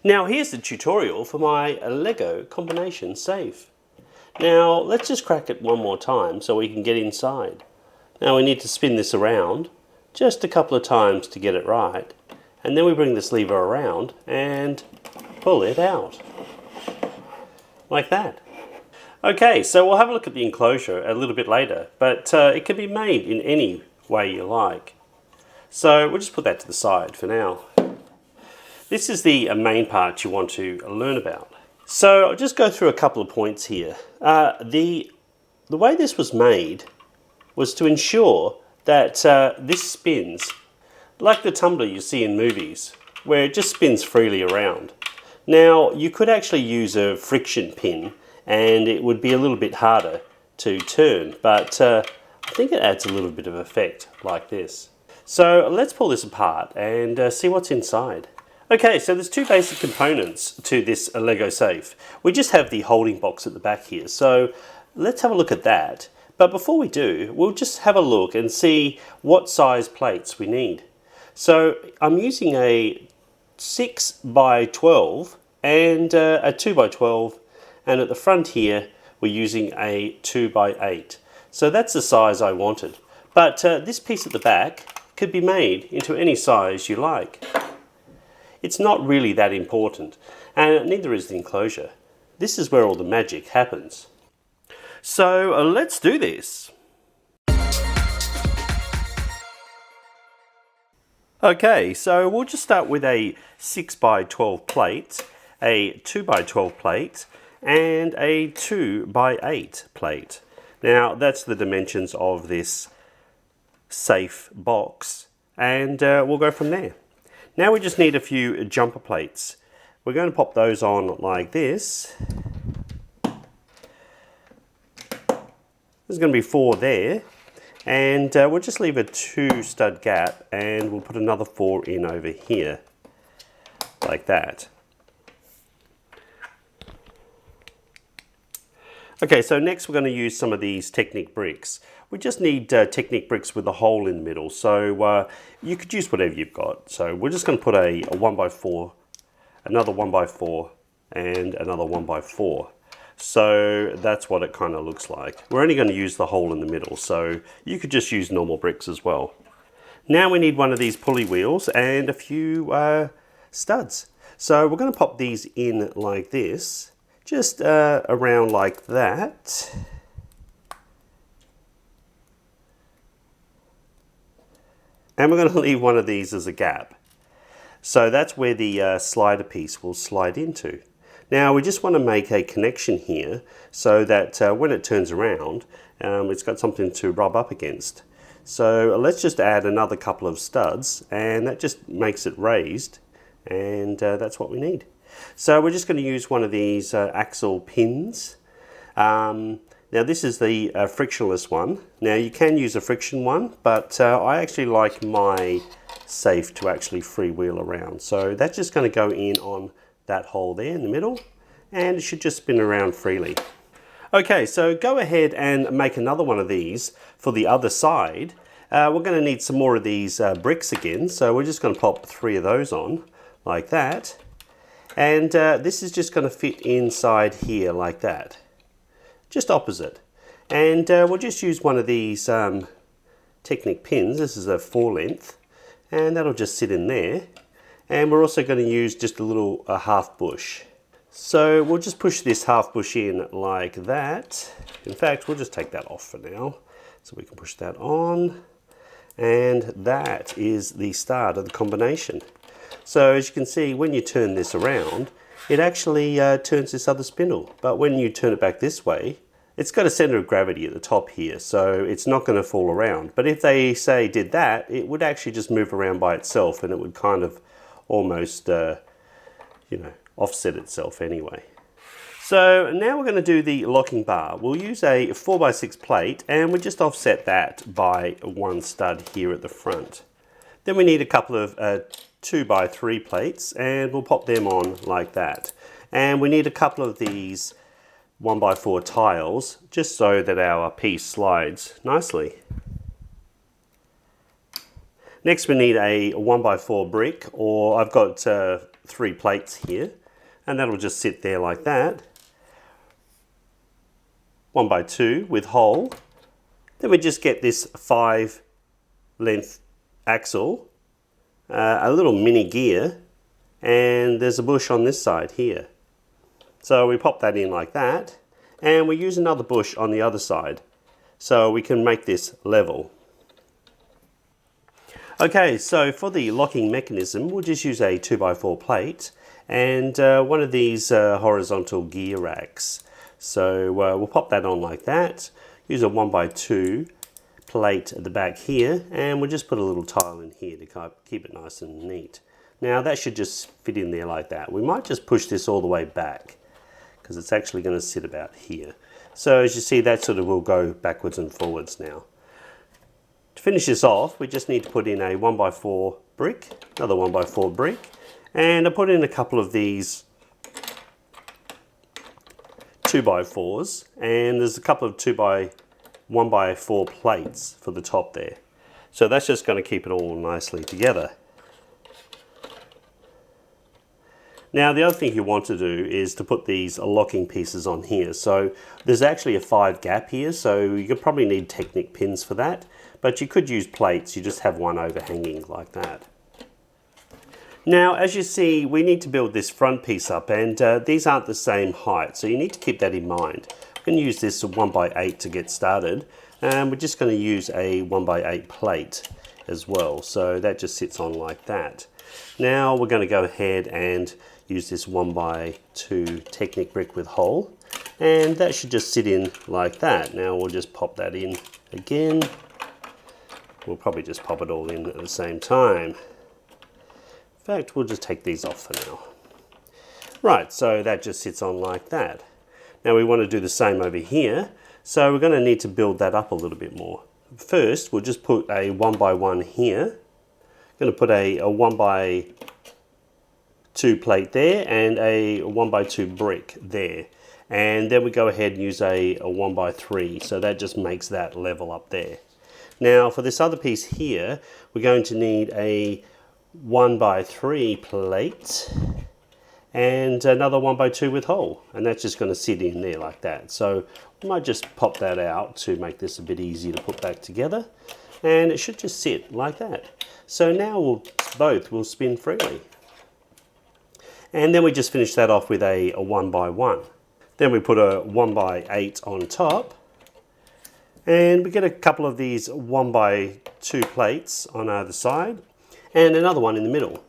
Now here's the tutorial for my Lego combination safe. Now let's just crack it one more time so we can get inside. Now we need to spin this around just a couple of times to get it right, and then we bring this lever around and pull it out like that. Okay, so we'll have a look at the enclosure a little bit later, but it can be made in any way you like. So we'll just put that to the side for now. This is the main part you want to learn about. So I'll just go through a couple of points here. The way this was made was to ensure that this spins like the tumbler you see in movies, where it just spins freely around. Now you could actually use a friction pin and it would be a little bit harder to turn, but I think it adds a little bit of effect like this. So let's pull this apart and see what's inside. Okay, so there's two basic components to this Lego safe. We just have the holding box at the back here, so let's have a look at that. But before we do, we'll just have a look and see what size plates we need. So I'm using a 6 by 12 and a 2 by 12, and at the front here we're using a 2 by 8. So that's the size I wanted. But this piece at the back could be made into any size you like. It's not really that important, and neither is the enclosure. This is where all the magic happens. So let's do this. Okay, so we'll just start with a 6 by 12 plate, a 2 by 12 plate, and a 2 by 8 plate. Now that's the dimensions of this safe box, and we'll go from there. Now we just need a few jumper plates. We're going to pop those on like this. There's going to be 4 there, and we'll just leave a 2 stud gap, and we'll put another 4 in over here like that. Okay, so next we're going to use some of these Technic bricks. We just need Technic bricks with a hole in the middle, so you could use whatever you've got. So we're just going to put a 1 by 4, another 1 by 4, and another 1 by 4. So that's what it kind of looks like. We're only going to use the hole in the middle, so you could just use normal bricks as well. Now we need one of these pulley wheels and a few studs. So we're going to pop these in like this, just around like that. And we're going to leave one of these as a gap. So that's where the slider piece will slide into. Now we just want to make a connection here so that when it turns around, it's got something to rub up against. So let's just add another couple of studs, and that just makes it raised, and that's what we need. So we're just going to use one of these axle pins. Now this is the frictionless one. Now you can use a friction one, but I actually like my safe to actually freewheel around. So that's just going to go in on that hole there in the middle, and it should just spin around freely. Okay, so go ahead and make another one of these for the other side. We're going to need some more of these bricks again, so we're just going to pop 3 of those on like that. And this is just going to fit inside here like that, just opposite. And we'll just use one of these Technic pins. This is a 4 length, and that'll just sit in there. And we're also going to use just a little half bush. So we'll just push this half bush in like that. In fact, we'll just take that off for now, so we can push that on. And that is the start of the combination. So as you can see, when you turn this around, it actually turns this other spindle. But when you turn it back this way, it's got a center of gravity at the top here, so it's not going to fall around. But if they say did that, it would actually just move around by itself, and it would kind of almost, offset itself anyway. So now we're going to do the locking bar. We'll use a 4 by 6 plate, and we just offset that by 1 stud here at the front. Then we need a couple of 2 by 3 plates, and we'll pop them on like that. And we need a couple of these 1 by 4 tiles, just so that our piece slides nicely. Next we need a 1 by 4 brick, or I've got 3 plates here, and that'll just sit there like that. 1 by 2 with hole. Then we just get this 5 length axle, a little mini gear, and there's a bush on this side here. So we pop that in like that, and we use another bush on the other side so we can make this level. Okay, so for the locking mechanism, we'll just use a 2x4 plate and one of these horizontal gear racks. So we'll pop that on like that, use a 1x2 plate at the back here, and we'll just put a little tile in here to keep it nice and neat. Now that should just fit in there like that. We might just push this all the way back because it's actually going to sit about here. So as you see, that sort of will go backwards and forwards now. To finish this off, we just need to put in a 1x4 brick, another 1x4 brick, and I put in a couple of these 2x4s, and there's a couple of 1x4 plates for the top there. So that's just going to keep it all nicely together. Now the other thing you want to do is to put these locking pieces on here. So there's actually a 5 gap here, so you could probably need Technic pins for that, but you could use plates. You just have one overhanging like that. Now as you see, we need to build this front piece up, and these aren't the same height, so you need to keep that in mind. I'm going to use this 1x8 to get started, and we're just going to use a 1x8 plate as well, so that just sits on like that. Now we're going to go ahead and use this 1x2 Technic brick with hole, and that should just sit in like that. Now we'll just pop that in again. We'll probably just pop it all in at the same time. In fact, we'll just take these off for now. Right, so that just sits on like that. Now we want to do the same over here, so we're going to need to build that up a little bit more. First, we'll just put a 1x1 here. I'm going to put a 1x2 plate there and a 1x2 brick there. And then we go ahead and use a 1x3, so that just makes that level up there. Now for this other piece here, we're going to need a 1x3 plate and another 1x2 with hole, and that's just going to sit in there like that. So we might just pop that out to make this a bit easier to put back together, and it should just sit like that. So now both will spin freely. And then we just finish that off with a 1x1. Then we put a 1x8 on top, and we get a couple of these 1x2 plates on either side and another one in the middle.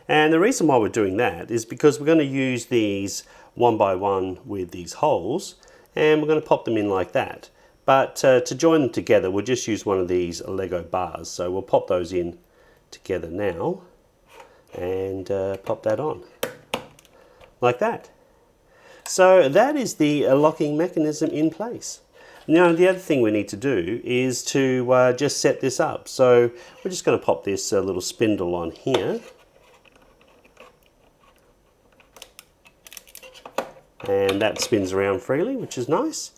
And the reason why we're doing that is because we're going to use these 1x1 with these holes, and we're going to pop them in like that. But to join them together, we'll just use one of these Lego bars. So we'll pop those in together now and pop that on like that. So that is the locking mechanism in place. Now the other thing we need to do is to just set this up. So we're just going to pop this little spindle on here. And that spins around freely, which is nice.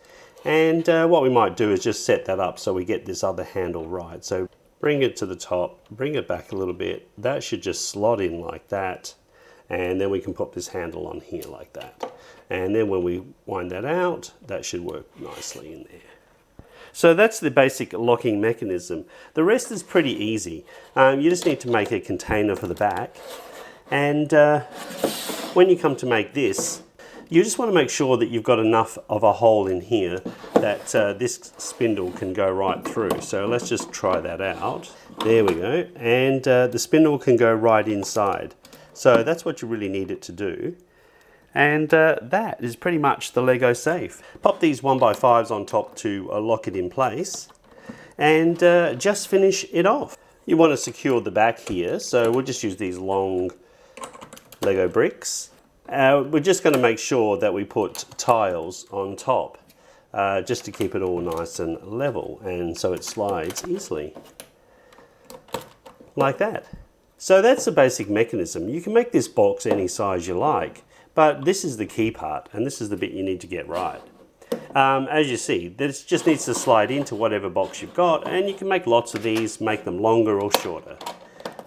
And what we might do is just set that up so we get this other handle right. So bring it to the top, bring it back a little bit. That should just slot in like that. And then we can put this handle on here like that. And then when we wind that out, that should work nicely in there. So that's the basic locking mechanism. The rest is pretty easy. You just need to make a container for the back. And when you come to make this, you just want to make sure that you've got enough of a hole in here that this spindle can go right through. So let's just try that out. There we go. And the spindle can go right inside. So that's what you really need it to do. And that is pretty much the Lego safe. Pop these 1x5s on top to lock it in place, and just finish it off. You want to secure the back here, so we'll just use these long Lego bricks. We're just going to make sure that we put tiles on top, just to keep it all nice and level, and so it slides easily like that. So that's the basic mechanism. You can make this box any size you like, but this is the key part, and this is the bit you need to get right. As you see, this just needs to slide into whatever box you've got, and you can make lots of these, make them longer or shorter.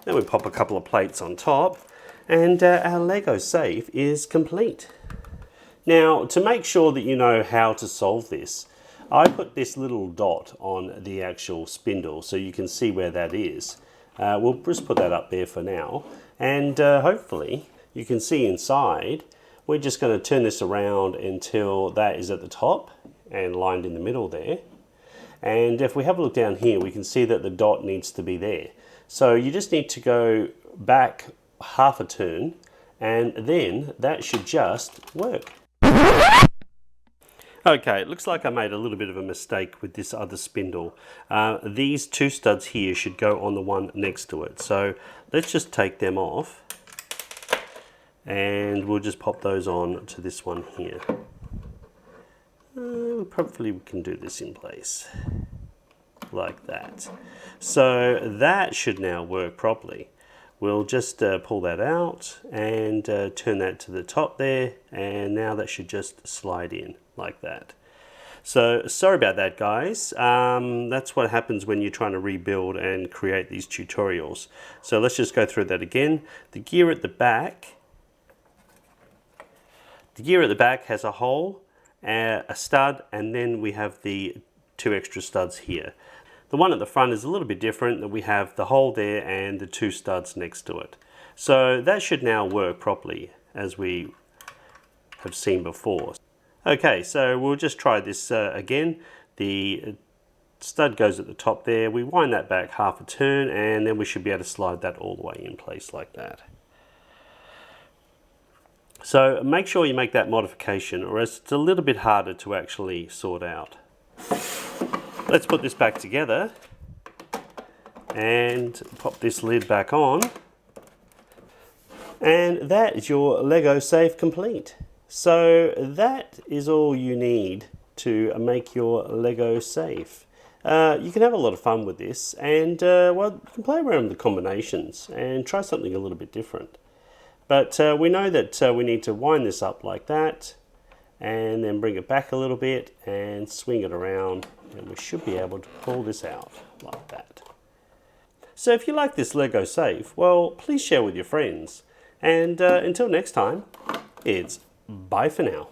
Then we pop a couple of plates on top, And our Lego safe is complete. Now, to make sure that you know how to solve this, I put this little dot on the actual spindle so you can see where that is. We'll just put that up there for now, and hopefully you can see inside. We're just going to turn this around until that is at the top and lined in the middle there. And if we have a look down here, we can see that the dot needs to be there. So you just need to go back half a turn, and then that should just work. Okay, it looks like I made a little bit of a mistake with this other spindle. These two studs here should go on the one next to it. So let's just take them off, and we'll just pop those on to this one here. Probably we can do this in place like that. So that should now work properly. We'll just pull that out and turn that to the top there, and now that should just slide in like that. So sorry about that, guys. That's what happens when you're trying to rebuild and create these tutorials. So let's just go through that again. The gear at the back has a hole, a stud, and then we have the two extra studs here. The one at the front is a little bit different, that we have the hole there and the two studs next to it. So that should now work properly as we have seen before. Okay, so we'll just try this again. The stud goes at the top there. We wind that back half a turn, and then we should be able to slide that all the way in place like that. So make sure you make that modification, or else it's a little bit harder to actually sort out. Let's put this back together and pop this lid back on. And that is your Lego safe complete. So that is all you need to make your Lego safe. You can have a lot of fun with this, and well, you can play around with the combinations and try something a little bit different. But we know that we need to wind this up like that, and then bring it back a little bit and swing it around, and we should be able to pull this out like that. So if you like this Lego safe, well, please share with your friends. And until next time, it's bye for now.